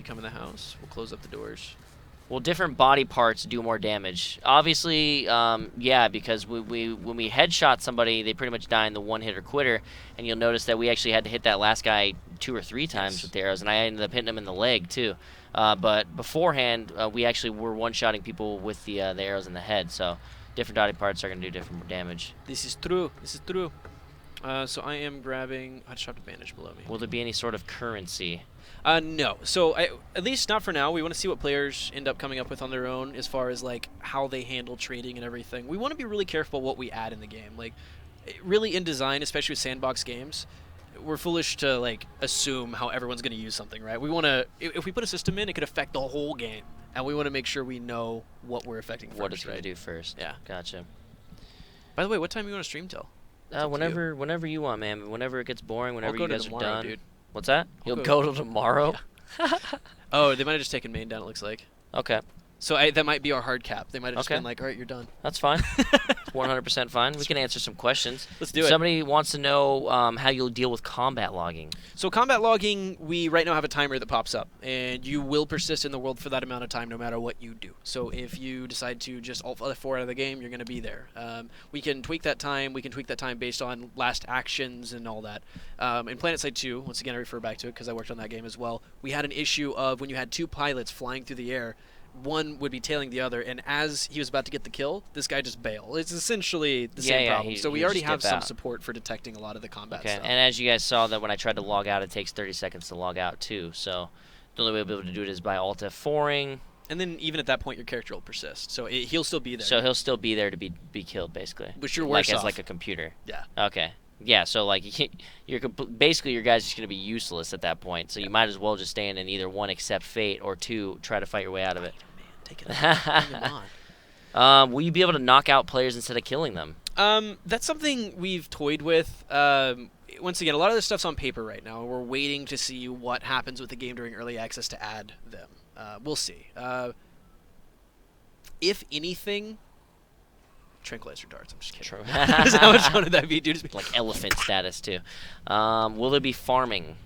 you come in the house. We'll close up the doors. Well, different body parts do more damage. Obviously, yeah, because when we headshot somebody, they pretty much die in the one-hitter quitter, and you'll notice that we actually had to hit that last guy 2 or 3 times with the arrows, and I ended up hitting him in the leg too. But beforehand, we actually were one-shotting people with the arrows in the head, so different body parts are going to do different damage. This is true. This is true. So I am grabbing... I just dropped a bandage below me. Will there be any sort of currency? No. So at least not for now. We want to see what players end up coming up with on their own as far as like how they handle trading and everything. We want to be really careful what we add in the game. Like, really in design, especially with sandbox games, we're foolish to like assume how everyone's going to use something, right? We want to... If we put a system in, it could affect the whole game, and we want to make sure we know what we're affecting first. What it's going to do first. Yeah. Gotcha. By the way, what time do you want to stream till? Whenever you want, man. Whenever it gets boring, whenever you guys are done. Dude. What's that? You'll go till tomorrow? Yeah. Oh, they might have just taken main down, it looks like. Okay. So that might be our hard cap. They might have just been like, all right, you're done. That's fine. 100% fine. We can answer some questions. Let's do it. Somebody wants to know how you'll deal with combat logging. So combat logging, we right now have a timer that pops up, and you will persist in the world for that amount of time no matter what you do. So if you decide to just Alt F4 out of the game, you're going to be there. We can tweak that time. We can tweak that time based on last actions and all that. In PlanetSide 2, once again, I refer back to it because I worked on that game as well, we had an issue of when you had 2 pilots flying through the air, one would be tailing the other, and as he was about to get the kill, this guy just bailed. It's essentially the same problem. So we already have some support for detecting a lot of the combat stuff. And as you guys saw, that when I tried to log out, it takes 30 seconds to log out too. So the only way we'll be able to do it is by Alt F4ing. And then even at that point, your character will persist. So he'll still be there. So he'll still be there to be killed, basically. But you're worse off. as like a computer. Yeah. Okay. Yeah, so like basically your guys just going to be useless at that point. So you might as well just stand in either 1 accept fate or 2 try to fight your way out of it. Take it on. Will you be able to knock out players instead of killing them? That's something we've toyed with. Once again, a lot of this stuff's on paper right now. We're waiting to see what happens with the game during early access to add them. We'll see. If anything, tranquilizer darts. I'm just kidding. How much fun would that be, dude? Like elephant status too. Will there be farming?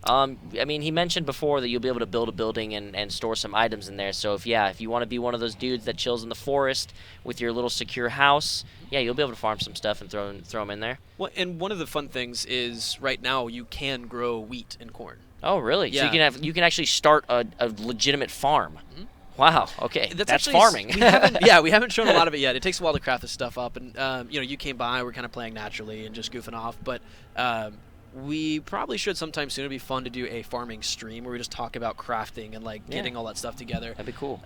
I mean, he mentioned before that you'll be able to build a building and store some items in there. So if you want to be one of those dudes that chills in the forest with your little secure house, yeah, you'll be able to farm some stuff and throw them in there. Well, and one of the fun things is right now you can grow wheat and corn. Oh, really? Yeah. So you can actually start a legitimate farm. Mm-hmm. Wow. Okay. That's farming. We haven't shown a lot of it yet. It takes a while to craft this stuff up, and you came by. We're kind of playing naturally and just goofing off, but. We probably should sometime soon. It'd be fun to do a farming stream where we just talk about crafting and like getting all that stuff together. That'd be cool.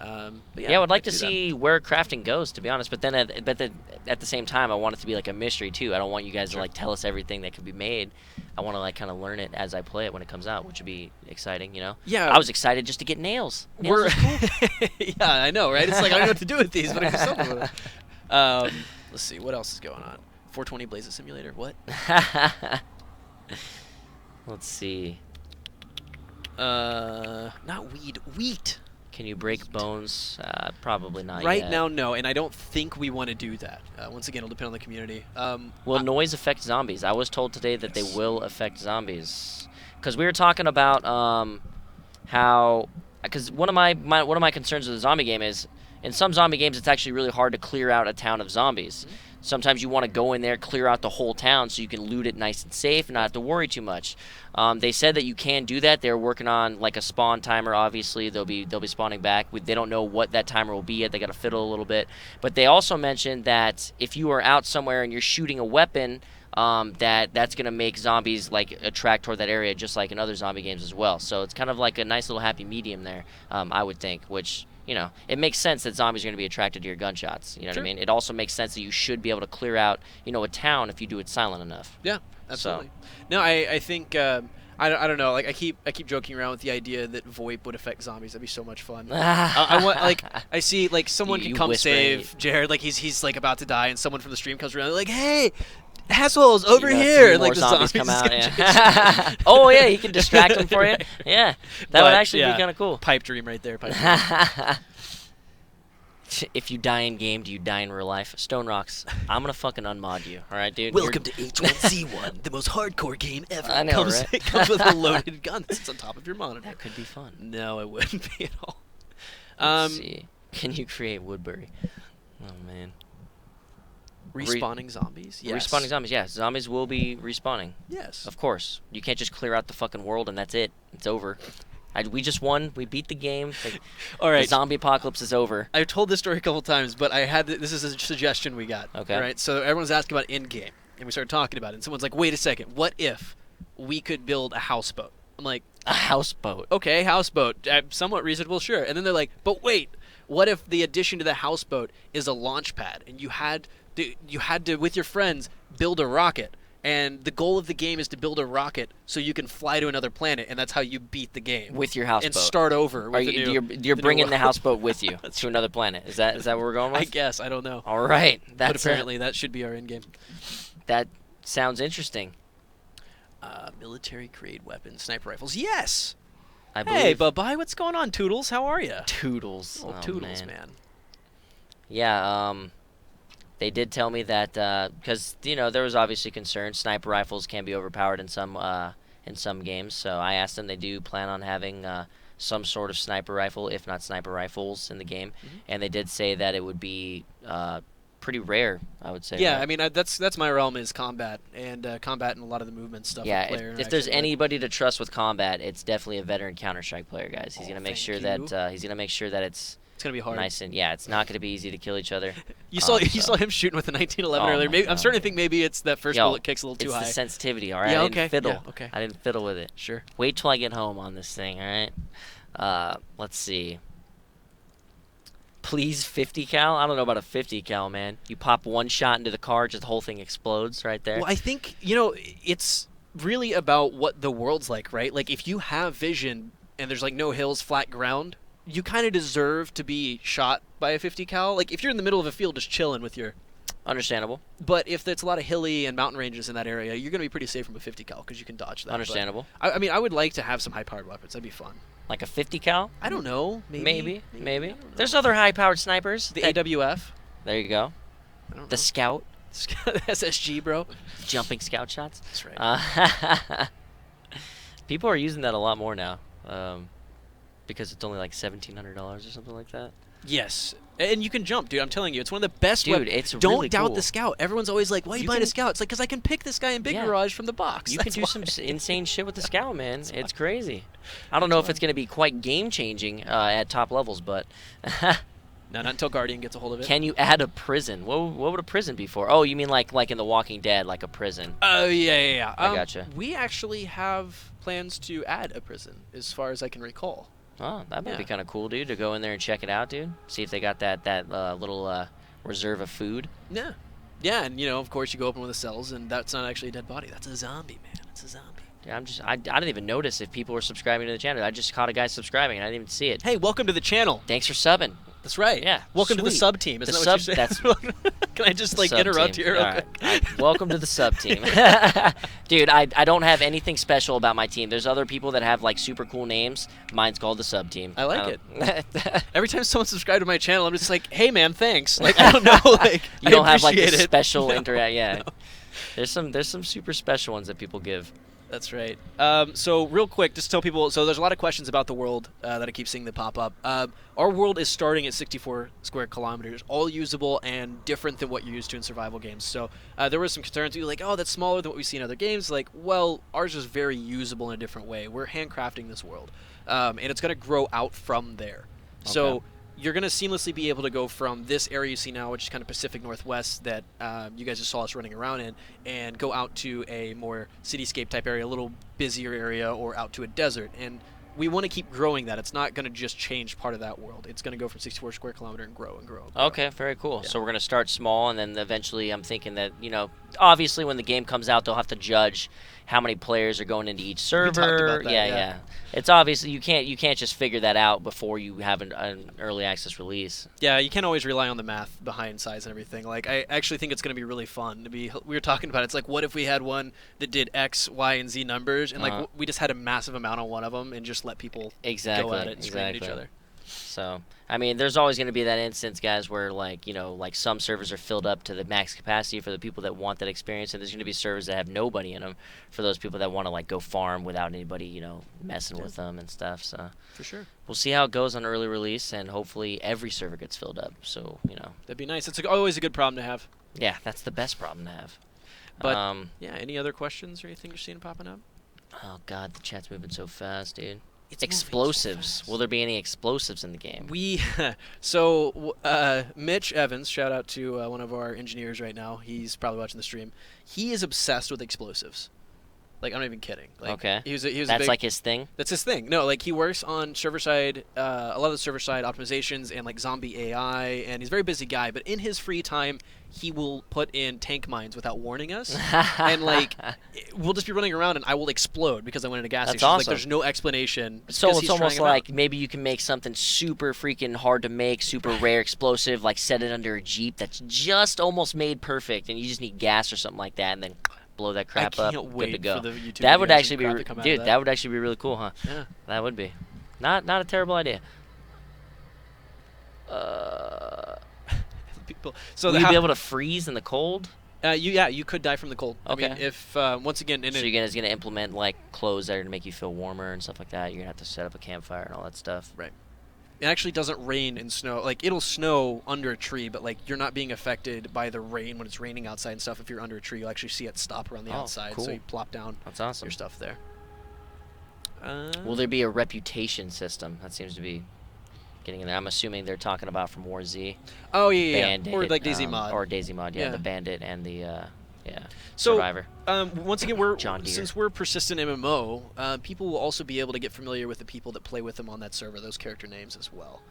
Yeah, I would like to see where crafting goes, to be honest. But then at the same time, I want it to be like a mystery too. I don't want you guys to like tell us everything that could be made. I want to like kind of learn it as I play it when it comes out, which would be exciting, Yeah. I was excited just to get nails. We're cool. Yeah, I know, right? It's like I don't know what to do with these, but I can do something with it. Let's see what else is going on. 420 Blazes Simulator. What? Let's see. Not weed. Wheat. Can you break bones? Probably not right yet. now, no, and I don't think we want to do that. Once again, it'll depend on the community. Will noise affect zombies? I was told today that they will affect zombies. Because we were talking about how... Because one of my concerns with the zombie game is, in some zombie games, it's actually really hard to clear out a town of zombies. Mm-hmm. Sometimes you want to go in there, clear out the whole town so you can loot it nice and safe and not have to worry too much. They said that you can do that. They're working on like a spawn timer, obviously. They'll be spawning back. They don't know what that timer will be yet. They got to fiddle a little bit. But they also mentioned that if you are out somewhere and you're shooting a weapon, that's going to make zombies like attract toward that area just like in other zombie games as well. So it's kind of like a nice little happy medium there, I would think, which... it makes sense that zombies are going to be attracted to your gunshots. You know what I mean? It also makes sense that you should be able to clear out, a town if you do it silent enough. Yeah, absolutely. So. No, I think I don't know. Like I keep joking around with the idea that VoIP would affect zombies. That'd be so much fun. I see like someone can come save Jared. Like he's like about to die, and someone from the stream comes around like, hey. Assholes over here! Like the zombies come out. Yeah. Oh yeah, he can distract them for you. Yeah, that would actually be kind of cool. Pipe dream right there. Pipe dream. If you die in game, do you die in real life? Stone Rocks, I'm gonna fucking unmod you. All right, dude. Welcome to H1Z1, the most hardcore game ever. I know, right? It comes with a loaded gun that sits on top of your monitor. That could be fun. No, it wouldn't be at all. Let's see. Can you create Woodbury? Oh man. Respawning zombies? Yes. Respawning zombies, yeah. Zombies will be respawning. Yes. Of course. You can't just clear out the fucking world and that's it. It's over. We just won. We beat the game. All right. The zombie apocalypse is over. I've told this story a couple times, but I had this is a suggestion we got. Okay. All right. So everyone's asking about in-game, and we started talking about it. And someone's like, "Wait a second. What if we could build a houseboat?" I'm like, A houseboat. "Okay, houseboat. Somewhat reasonable, sure." And then they're like, "But wait. What if the addition to the houseboat is a launch pad, and you had to with your friends build a rocket?" And the goal of the game is to build a rocket so you can fly to another planet, and that's how you beat the game. With your houseboat. And start over. With You're bringing the houseboat with you to another planet. Is that what we're going with? I guess. I don't know. All right. But apparently that should be our end game. That sounds interesting. Military grade weapons, sniper rifles. Yes. I believe. Hey, bye-bye. What's going on, Toodles? How are you? Toodles. Oh, Toodles, man. Yeah. They did tell me that because there was obviously concern. Sniper rifles can be overpowered in some games. So I asked them. They do plan on having some sort of sniper rifle, if not sniper rifles, in the game. Mm-hmm. And they did say that it would be pretty rare. I would say. Yeah, right? I mean that's my realm is combat and combat and a lot of the movement stuff. Yeah, if there's anybody to trust with combat, it's definitely a veteran Counter-Strike player, guys. He's gonna make sure that it's gonna be hard. Nice and it's not gonna be easy to kill each other. You saw him shooting with the 1911 earlier. Maybe, I'm starting to think maybe it's that first bullet kicks a little too high. It's the sensitivity, all right? Yeah, I didn't fiddle. Yeah, okay. I didn't fiddle with it. Sure. Wait till I get home on this thing, all right? Let's see. Please 50 cal? I don't know about a 50 cal, man. You pop one shot into the car, just the whole thing explodes right there. Well, I think, it's really about what the world's like, right? Like, if you have vision and there's, like, no hills, flat ground, you kind of deserve to be shot by a 50 cal. Like, if you're in the middle of a field just chilling with your... Understandable. But if it's a lot of hilly and mountain ranges in that area, you're going to be pretty safe from a 50 cal because you can dodge that. Understandable. But, I mean, I would like to have some high-powered weapons. That'd be fun. Like a 50 cal? I don't know. Maybe. There's other high-powered snipers. The AWF. There you go. I don't know. The Scout. SSG, bro. Jumping Scout shots. That's right. People are using that a lot more now because it's only like $1,700 or something like that. Yes. And you can jump, dude. I'm telling you, it's one of the best weapons. Dude, it's Don't really doubt cool. the Scout. Everyone's always like, why are you buying a Scout? It's like, because I can pick this guy in Big Garage from the box. You That's can do some insane shit with the Scout, man. It's crazy. I don't know if it's going to be quite game-changing at top levels, but... No, not until Guardian gets a hold of it. Can you add a prison? What would a prison be for? Oh, you mean like in The Walking Dead, like a prison? Oh, yeah. I gotcha. We actually have plans to add a prison, as far as I can recall. Oh, that might be kind of cool, dude, to go in there and check it out, dude. See if they got that little reserve of food. Yeah. Yeah, and, of course, you go open one of the cells, and that's not actually a dead body. That's a zombie, man. It's a zombie. Yeah, I didn't even notice if people were subscribing to the channel. I just caught a guy subscribing, and I didn't even see it. Hey, welcome to the channel. Thanks for subbing. That's right. Yeah. Welcome to the sub team. Isn't that what you said? Can I just interrupt you? Right. Welcome to the sub team. Dude, I don't have anything special about my team. There's other people that have like super cool names. Mine's called the sub team. I like it. Every time someone subscribes to my channel, I'm just like, hey man, thanks. Like I don't know, like you don't have like a special interact. Yeah. No. There's some super special ones that people give. That's right. So real quick, just tell people, so there's a lot of questions about the world that I keep seeing that pop up. Our world is starting at 64 square kilometers, all usable and different than what you're used to in survival games. So there were some concerns. You were like, oh, that's smaller than what we see in other games. Like, well, ours is very usable in a different way. We're handcrafting this world. And it's going to grow out from there. Okay. So you're going to seamlessly be able to go from this area you see now, which is kind of Pacific Northwest that you guys just saw us running around in, and go out to a more cityscape type area, a little busier area, or out to a desert. And we want to keep growing that. It's not going to just change part of that world. It's going to go from 64 square kilometer and grow and grow and grow. Okay, very cool. Yeah. So we're going to start small, and then eventually I'm thinking that, obviously when the game comes out, they'll have to judge how many players are going into each server. We talked about that, yeah. It's obviously you can't just figure that out before you have an early access release. Yeah, you can't always rely on the math behind size and everything. Like I actually think it's going to be really fun we were talking about it. It's like, what if we had one that did X, Y, and Z numbers, and like we just had a massive amount on one of them and just let people go at it and scream at each other. So, I mean, there's always going to be that instance, guys, where like like some servers are filled up to the max capacity for the people that want that experience, and there's going to be servers that have nobody in them for those people that want to like go farm without anybody, messing with them and stuff. So, For sure. we'll see how it goes on early release, and hopefully every server gets filled up. So, That'd be nice. It's always a good problem to have. yeah, that's the best problem to have. But yeah, any other questions or anything you're seeing popping up? Oh God, the chat's moving so fast, dude. It's moving so Explosives. fast. Will there be any explosives in the game? Mitch Evans, shout out to one of our engineers right now. He's probably watching the stream. He is obsessed with explosives. Like, I'm not even kidding. Like, Okay. He was a That's big, like his thing? That's his thing. No, like he works on server side, a lot of the server side optimizations and like zombie AI, and he's a very busy guy. But in his free time, he will put in tank mines without warning us, and like we'll just be running around, and I will explode because I went into a gas That's station. awesome. Like there's no explanation. So because it's he's almost trying 'em out. like maybe you can make something super freaking hard to make, super rare explosive, like set it under a Jeep that's just almost made perfect, and you just need gas or something like that, and then blow that crap I up. can't Good wait to go. for the YouTube That would videos and actually be, crap to come out of dude. that. That would actually be really cool, huh? Yeah. That would be, not a terrible idea. People. So Will you be able to freeze in the cold? you could die from the cold. I Okay. mean, if once again, So you're gonna implement like clothes that are gonna make you feel warmer and stuff like that. You're gonna have to set up a campfire and all that stuff. right. It actually doesn't rain and snow. Like it'll snow under a tree, but like you're not being affected by the rain when it's raining outside and stuff. If you're under a tree, you'll actually see it stop around the Oh, outside. cool. So you plop down That's awesome. your stuff there. Will there be a reputation system? That seems to be getting in there. I'm assuming they're talking about from War Z. Oh yeah. Bandit, Or like Daisy Mod. Or Daisy Mod, yeah, Yeah. the Bandit and the So, Survivor. Once again, John Deere. since we're persistent MMO, people will also be able to get familiar with the people that play with them on that server, those character names as well.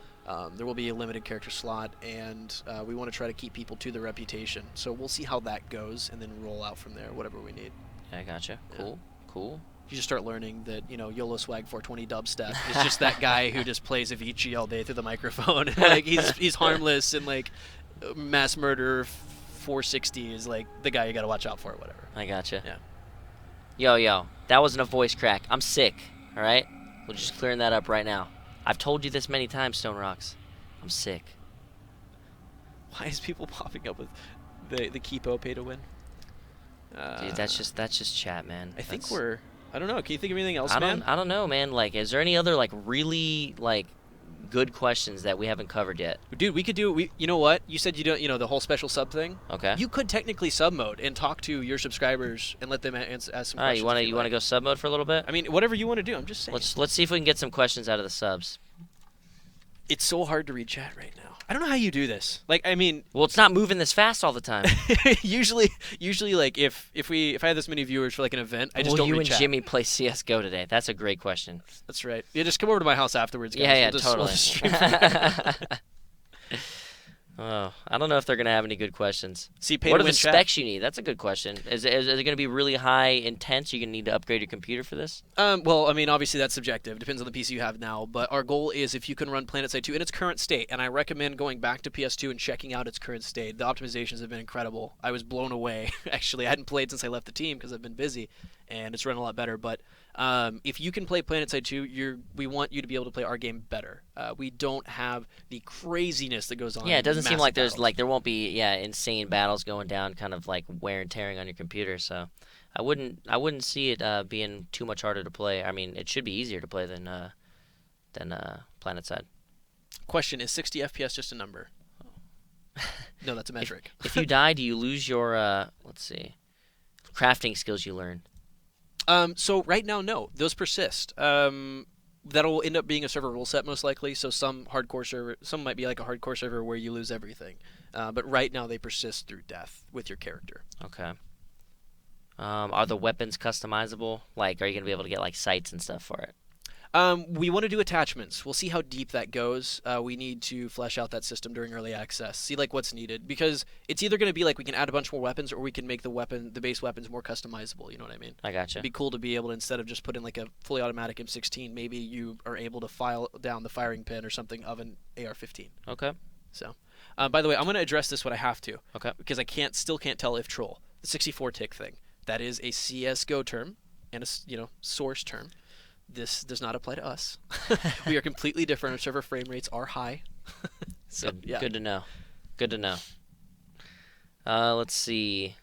There will be a limited character slot, and we want to try to keep people to the reputation. So we'll see how that goes, and then roll out from there, whatever we need. I gotcha. Yeah. Cool. You just start learning that YOLO Swag 420 dubstep is just that guy who just plays Avicii all day through the microphone. And, like he's harmless, and like Mass Murder 460 is like the guy you got to watch out for, or whatever. I gotcha. Yeah. Yo, that wasn't a voice crack. I'm sick. All right. We're just clearing that up right now. I've told you this many times, Stone Rocks. I'm sick. Why is people popping up with the Keepo pay to win? Dude, that's just chat, man. I think That's- I don't know. Can you think of anything else, I man? don't know, man. Like, is there any other like really like good questions that we haven't covered yet? Dude, we could do. You know what? You said you don't. The whole special sub thing. Okay. You could technically sub mode and talk to your subscribers and let them ask some All questions. right, if you want to go sub mode for a little bit? I mean, whatever you want to do. I'm just saying. Let's see if we can get some questions out of the subs. It's so hard to read chat right now. I don't know how you do this. Like, I mean, Well, it's not moving this fast all the time. usually, like if I had this many viewers for like an event, I just Will don't you read and chat. Jimmy play CS:GO today? That's a great question. That's right. Yeah, just come over to my house afterwards, guys. Yeah, We'll just stream from totally. there. Oh, I don't know if they're gonna have any good questions. See, pay What to are the win chat. specs you need? That's a good question. Is it going to be really high intense? You're going to need to upgrade your computer for this? Well, I mean, obviously that's subjective. Depends on the PC you have now. But our goal is if you can run PlanetSide 2 in its current state, and I recommend going back to PS2 and checking out its current state. The optimizations have been incredible. I was blown away. Actually, I hadn't played since I left the team because I've been busy, and it's run a lot better. But if you can play PlanetSide 2, we want you to be able to play our game better. We don't have the craziness that goes on. Yeah, it in doesn't seem massive like battles. there won't be insane battles going down, kind of like wear and tearing on your computer. So I wouldn't see it being too much harder to play. I mean, it should be easier to play than PlanetSide. Question: Is 60 FPS just a number? No, that's a metric. If you die, do you lose your let's see, crafting skills you learn? So right now, no. Those persist. That'll end up being a server rule set most likely. So some might be like a hardcore server where you lose everything. But right now they persist through death with your character. Okay. Are the weapons customizable? Like, are you gonna be able to get like sights and stuff for it? We want to do attachments. We'll see how deep that goes. We need to flesh out that system during early access. See like what's needed, because it's either going to be like we can add a bunch more weapons, or we can make the base weapons more customizable. You know what I mean? I gotcha. It'd be cool to be able to, instead of just put in like a fully automatic M16, maybe you are able to file down the firing pin or something of an AR-15. Okay. So, by the way, I'm going to address this what I have to. Okay. Because I still can't tell if troll. The 64 tick thing. That is a CS:GO term and a source term. this does not apply to us. We are completely different. Our server frame rates are high. So Good, yeah. good to know. Good to know. Let's see.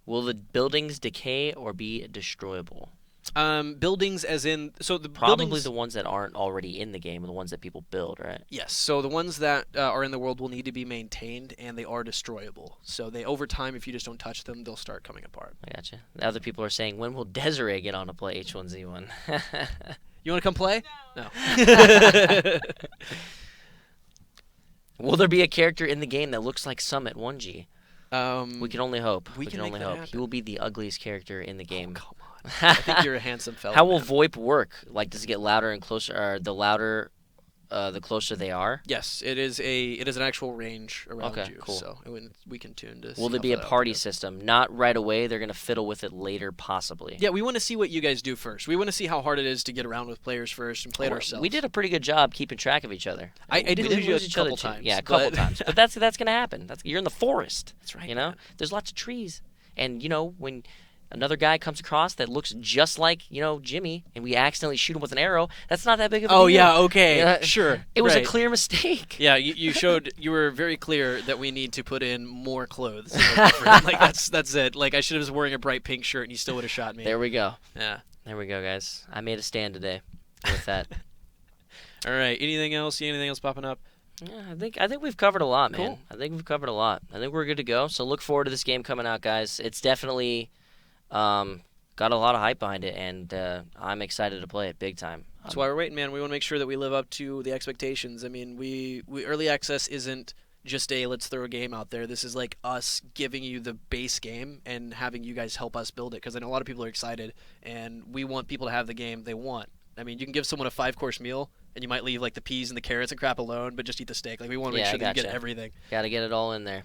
Will the buildings decay or be destroyable? Buildings as in, so the Probably buildings, the ones that aren't already in the game, the ones that people build, right? yes. So the ones that are in the world will need to be maintained, and they are destroyable. So they, over time, if you just don't touch them, they'll start coming apart. I gotcha. The other people are saying, when will Desiree get on to play H1Z1? You want to come play? No. Will there be a character in the game that looks like Summit1g? We can only hope. We can make only that hope. happen. He will be the ugliest character in the game. Come on. I think you're a handsome fella. How will man. VoIP work? Like, does it get louder and closer? Or the louder, the closer they are? Yes, it is an actual range around Okay, you. cool. So we can tune to. Will see there how be a far that party goes. system? Not right away. They're gonna fiddle with it later, possibly. Yeah, we want to see what you guys do first. We want to see how hard it is to get around with players first and play it ourselves. We did a pretty good job keeping track of each other. I did We lose you a each other couple too. times, Yeah, a couple but- times. But that's gonna happen. You're in the forest. That's right. You know, man. there's lots of trees, and when another guy comes across that looks just like Jimmy, and we accidentally shoot him with an arrow, that's not that big of a deal. Oh yeah, okay, Yeah, sure. It was a right. clear mistake. Yeah, you were very clear that we need to put in more clothes. Like that's it. Like I should have been wearing a bright pink shirt and you still would have shot me. There we go. Yeah. There we go, guys. I made a stand today with that. All right. Anything else? See anything else popping up? Yeah, I think we've covered a lot, man. Cool. I think we've covered a lot. I think we're good to go. So look forward to this game coming out, guys. It's definitely got a lot of hype behind it, and I'm excited to play it big time. That's why we're waiting, man. We want to make sure that we live up to the expectations. I mean, we early access isn't just a let's throw a game out there. This is like us giving you the base game and having you guys help us build it, because I know a lot of people are excited, and we want people to have the game they want. I mean, you can give someone a 5-course meal, and you might leave like the peas and the carrots and crap alone, but just eat the steak. Like we want to make Yeah, sure I that you get gotcha. everything. Got to get it all in there.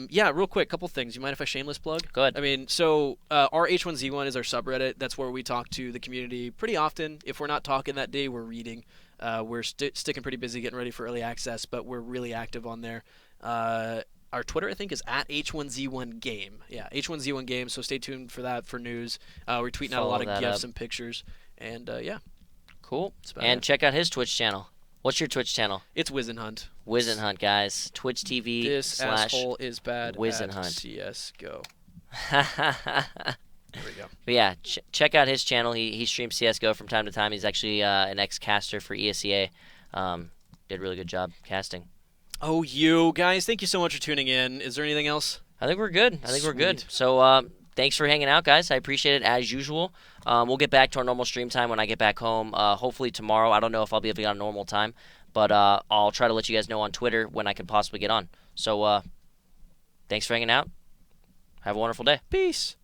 Yeah, real quick, couple things. You mind if I shameless plug? Go ahead. I mean, so our H1Z1 is our subreddit. That's where we talk to the community pretty often. If we're not talking that day, we're reading. We're sticking pretty busy getting ready for early access, but we're really active on there. Our Twitter, I think, is at H1Z1Game. Yeah, H1Z1Game, so stay tuned for that for news. We're tweeting out a Follow lot of that GIFs up. and pictures. And, yeah, Cool. about And it. check out his Twitch channel. What's your Twitch channel? it's Wizenhunt. Wizenhunt, guys. Twitch TV This / asshole is bad Wizenhunt. at CSGO. There we go. But yeah, check out his channel. He streams CSGO from time to time. He's actually an ex-caster for ESEA. Did a really good job casting. Oh, you guys, thank you so much for tuning in. Is there anything else? I think we're good. I think we're good. Sweet. So thanks for hanging out, guys. I appreciate it as usual. We'll get back to our normal stream time when I get back home. Hopefully tomorrow. I don't know if I'll be able to get on normal time, but I'll try to let you guys know on Twitter when I can possibly get on. So thanks for hanging out. Have a wonderful day. Peace.